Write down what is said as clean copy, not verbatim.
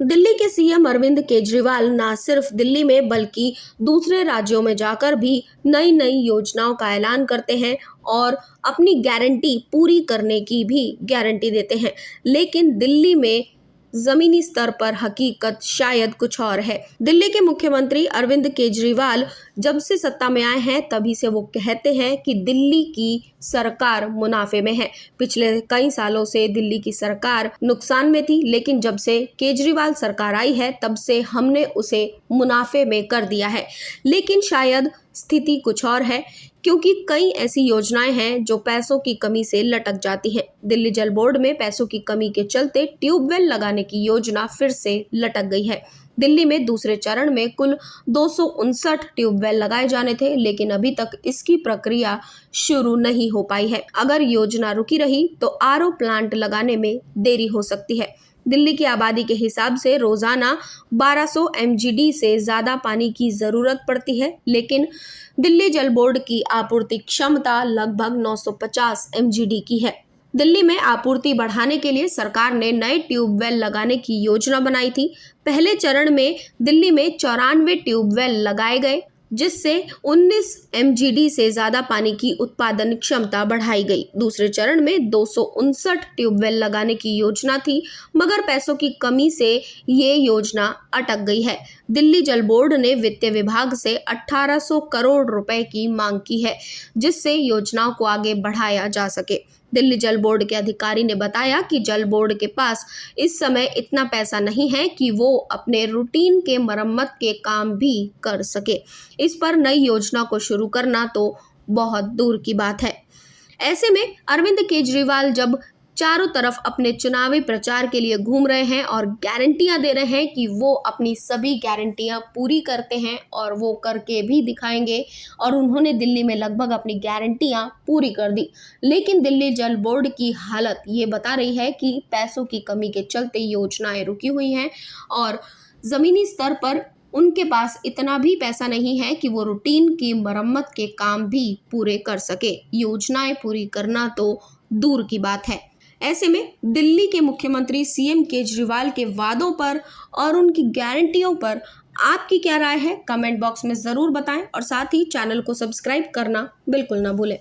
दिल्ली के सीएम अरविंद केजरीवाल ना सिर्फ दिल्ली में बल्कि दूसरे राज्यों में जाकर भी नई नई योजनाओं का ऐलान करते हैं और अपनी गारंटी पूरी करने की भी गारंटी देते हैं। लेकिन दिल्ली में जमीनी स्तर पर हकीकत शायद कुछ और है। दिल्ली के मुख्यमंत्री अरविंद केजरीवाल जब से सत्ता में आए हैं तभी से वो कहते हैं कि दिल्ली की सरकार मुनाफे में है। पिछले कई सालों से दिल्ली की सरकार नुकसान में थी, लेकिन जब से केजरीवाल सरकार आई है तब से हमने उसे मुनाफे में कर दिया है। लेकिन शायद स्थिति कुछ और है, क्योंकि कई ऐसी योजनाएं हैं जो पैसों की कमी से लटक जाती हैं। दिल्ली जल बोर्ड में पैसों की कमी के चलते ट्यूबवेल लगाने की योजना फिर से लटक गई है। दिल्ली में दूसरे चरण में कुल 259 ट्यूबवेल लगाए जाने थे, लेकिन अभी तक इसकी प्रक्रिया शुरू नहीं हो पाई है। अगर योजना रुकी रही तो आरओ प्लांट लगाने में देरी हो सकती है। दिल्ली की आबादी के हिसाब से रोजाना 1200 एमजीडी से ज्यादा पानी की जरूरत पड़ती है, लेकिन दिल्ली जल बोर्ड की आपूर्ति क्षमता लगभग 950 एमजीडी की है। दिल्ली में आपूर्ति बढ़ाने के लिए सरकार ने नए ट्यूबवेल लगाने की योजना बनाई थी। पहले चरण में दिल्ली में 94 ट्यूबवेल लगाए गए, जिससे 19 एमजीडी से ज्यादा पानी की उत्पादन क्षमता बढ़ाई गई। दूसरे चरण में 259 ट्यूबवेल लगाने की योजना थी, मगर पैसों की कमी से ये योजना अटक गई है। दिल्ली जल बोर्ड ने वित्त विभाग से 1800 करोड़ रुपए की मांग की है, जिससे योजनाओं को आगे बढ़ाया जा सके। दिल्ली जल बोर्ड के अधिकारी ने बताया कि जल बोर्ड के पास इस समय इतना पैसा नहीं है कि वो अपने रूटीन के मरम्मत के काम भी कर सके। इस पर नई योजना को शुरू करना तो बहुत दूर की बात है। ऐसे में अरविंद केजरीवाल जब चारों तरफ अपने चुनावी प्रचार के लिए घूम रहे हैं और गारंटियां दे रहे हैं कि वो अपनी सभी गारंटियां पूरी करते हैं और वो करके भी दिखाएंगे, और उन्होंने दिल्ली में लगभग अपनी गारंटियां पूरी कर दी। लेकिन दिल्ली जल बोर्ड की हालत ये बता रही है कि पैसों की कमी के चलते योजनाएं रुकी हुई हैं और जमीनी स्तर पर उनके पास इतना भी पैसा नहीं है कि वो रूटीन की मरम्मत के काम भी पूरे कर सके। योजनाएं पूरी करना तो दूर की बात है। ऐसे में दिल्ली के मुख्यमंत्री सीएम केजरीवाल के वादों पर और उनकी गारंटियों पर आपकी क्या राय है? कमेंट बॉक्स में जरूर बताएं और साथ ही चैनल को सब्सक्राइब करना बिल्कुल ना भूलें।